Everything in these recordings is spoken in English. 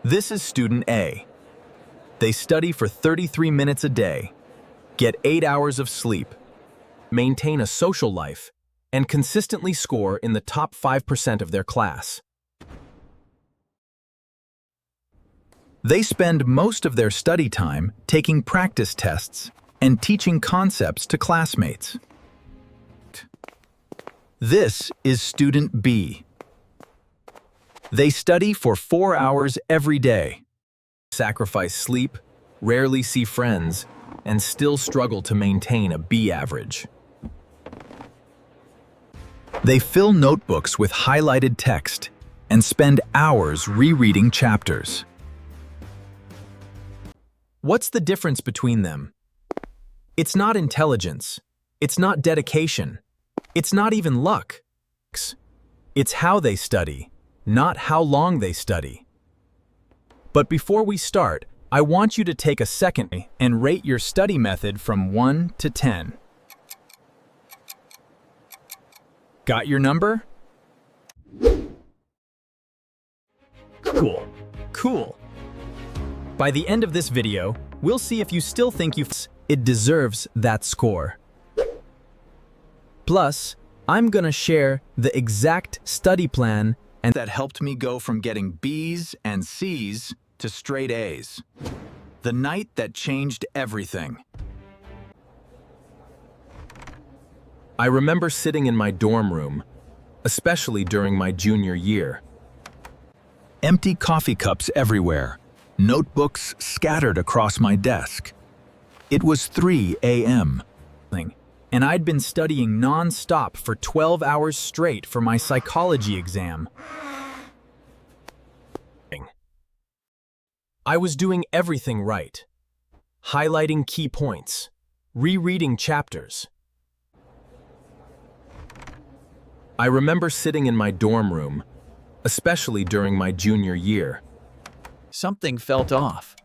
This is student A. They study for 33 minutes a day, get 8 hours of sleep, maintain a social life, and consistently score in the top 5% of their class. They spend most of their study time taking practice tests and teaching concepts to classmates. This is student B. They study for 4 hours every day, sacrifice sleep, rarely see friends, and still struggle to maintain a B average. They fill notebooks with highlighted text and spend hours rereading chapters. What's the difference between them? It's not intelligence. It's not dedication. It's not even luck. It's how they study, not how long they study. But before we start, I want you to take a second and rate your study method from 1 to 10. Got your number? Cool. By the end of this video, we'll see if you still think it deserves that score. Plus, I'm gonna share the exact study plan and that helped me go from getting B's and C's to straight A's. The night that changed everything. I remember sitting in my dorm room, especially during my junior year. Empty coffee cups everywhere, notebooks scattered across my desk. It was 3 a.m. and I'd been studying non-stop for 12 hours straight for my psychology exam. I was doing everything right. Highlighting key points, rereading chapters. I remember sitting in my dorm room, especially during my junior year. Something felt off.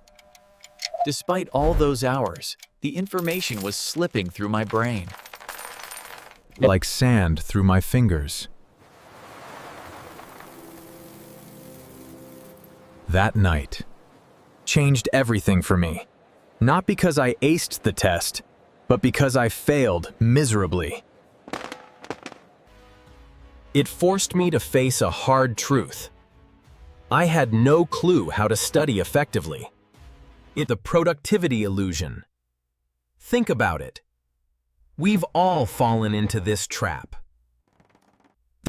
Despite all those hours, the information was slipping through my brain. Like sand through my fingers. That night changed everything for me. Not because I aced the test, but because I failed miserably. It forced me to face a hard truth. I had no clue how to study effectively. It's the productivity illusion. Think about it. We've all fallen into this trap.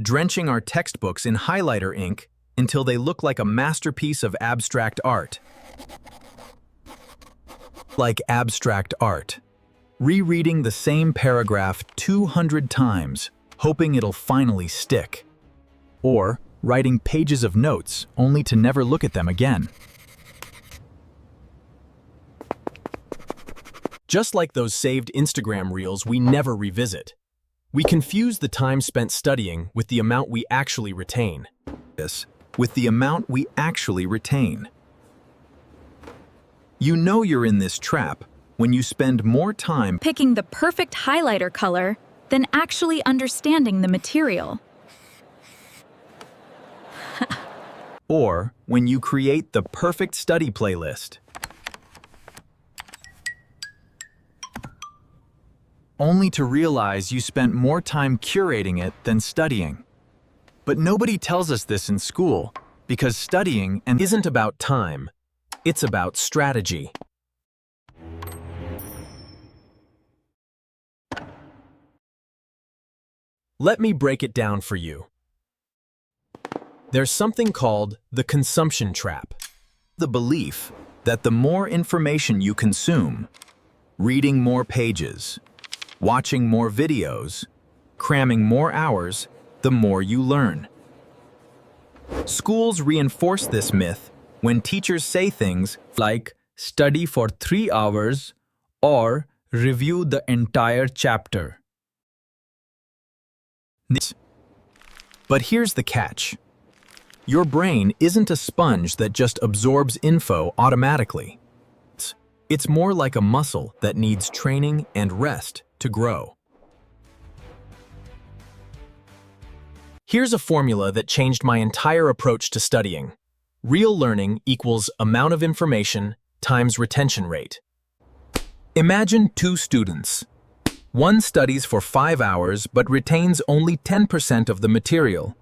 Drenching our textbooks in highlighter ink until they look like a masterpiece of abstract art. Like abstract art. Rereading the same paragraph 200 times, hoping it'll finally stick. Or writing pages of notes only to never look at them again. Just like those saved Instagram reels we never revisit. We confuse the time spent studying with the amount we actually retain. You know you're in this trap when you spend more time picking the perfect highlighter color than actually understanding the material. or when you create the perfect study playlist. Only to realize you spent more time curating it than studying. But nobody tells us this in school, because studying isn't about time, it's about strategy. Let me break it down for you. There's something called the consumption trap. The belief that the more information you consume, reading more pages, watching more videos, cramming more hours, the more you learn. Schools reinforce this myth when teachers say things like, study for 3 hours or review the entire chapter. But here's the catch. Your brain isn't a sponge that just absorbs info automatically. It's more like a muscle that needs training and rest to grow. Here's a formula that changed my entire approach to studying. Real learning equals amount of information times retention rate. Imagine two students. One studies for 5 hours but retains only 10% of the material.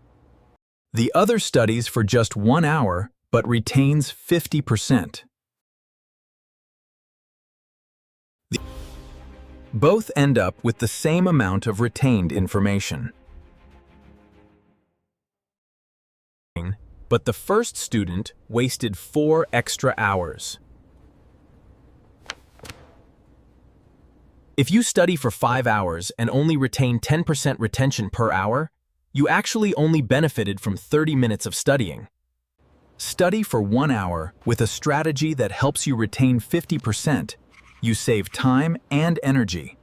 The other studies for just 1 hour but retains 50%. Both end up with the same amount of retained information. But the first student wasted 4 extra hours. If you study for 5 hours and only retain 10% retention per hour, you actually only benefited from 30 minutes of studying. Study for 1 hour with a strategy that helps you retain 50%. You save time and energy.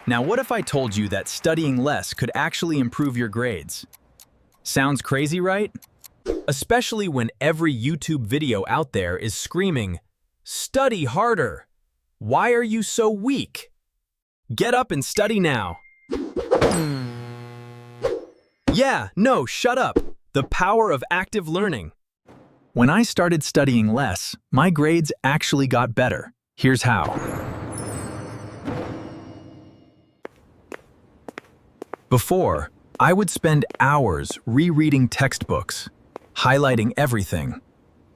Now, what if I told you that studying less could actually improve your grades? Sounds crazy, right? Especially when every YouTube video out there is screaming, "Study harder! Why are you so weak? Get up and study now." Yeah, no, shut up. The power of active learning. When I started studying less, my grades actually got better. Here's how. Before, I would spend hours rereading textbooks, highlighting everything,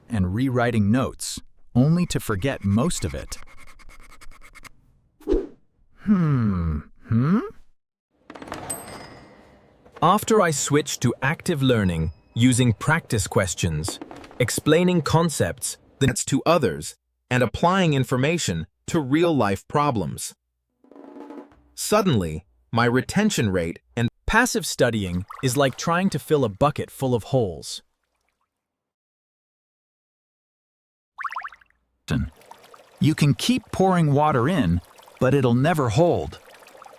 and rewriting notes, only to forget most of it. After I switched to active learning, using practice questions, explaining concepts to others, and applying information to real-life problems. Suddenly, my retention rate and passive studying is like trying to fill a bucket full of holes. You can keep pouring water in, but it'll never hold.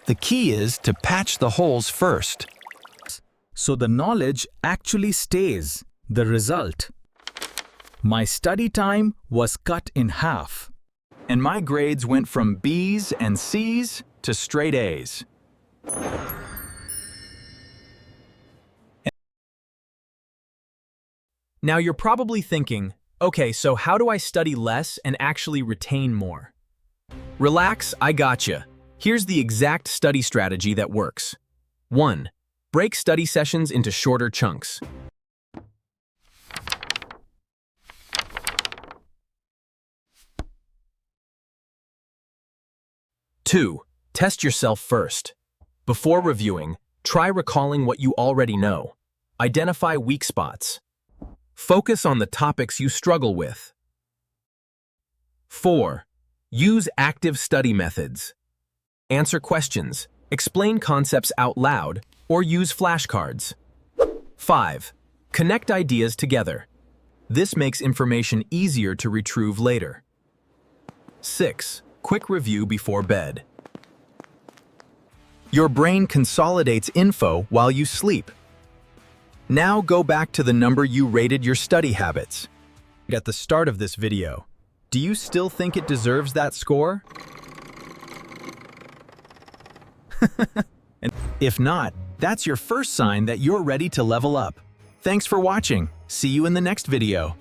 The key is to patch the holes first, so the knowledge actually stays. The result: my study time was cut in half, and my grades went from B's and C's to straight A's. Now you're probably thinking, okay, so how do I study less and actually retain more? Relax, I gotcha. Here's the exact study strategy that works. 1. Break study sessions into shorter chunks. 2. Test yourself first. Before reviewing, try recalling what you already know. Identify weak spots. Focus on the topics you struggle with. 4. Use active study methods. Answer questions, explain concepts out loud, or use flashcards. 5. Connect ideas together. This makes information easier to retrieve later. 6. Quick review before bed. Your brain consolidates info while you sleep. Now go back to the number you rated your study habits at the start of this video. Do you still think it deserves that score? And if not, that's your first sign that you're ready to level up. Thanks for watching. See you in the next video.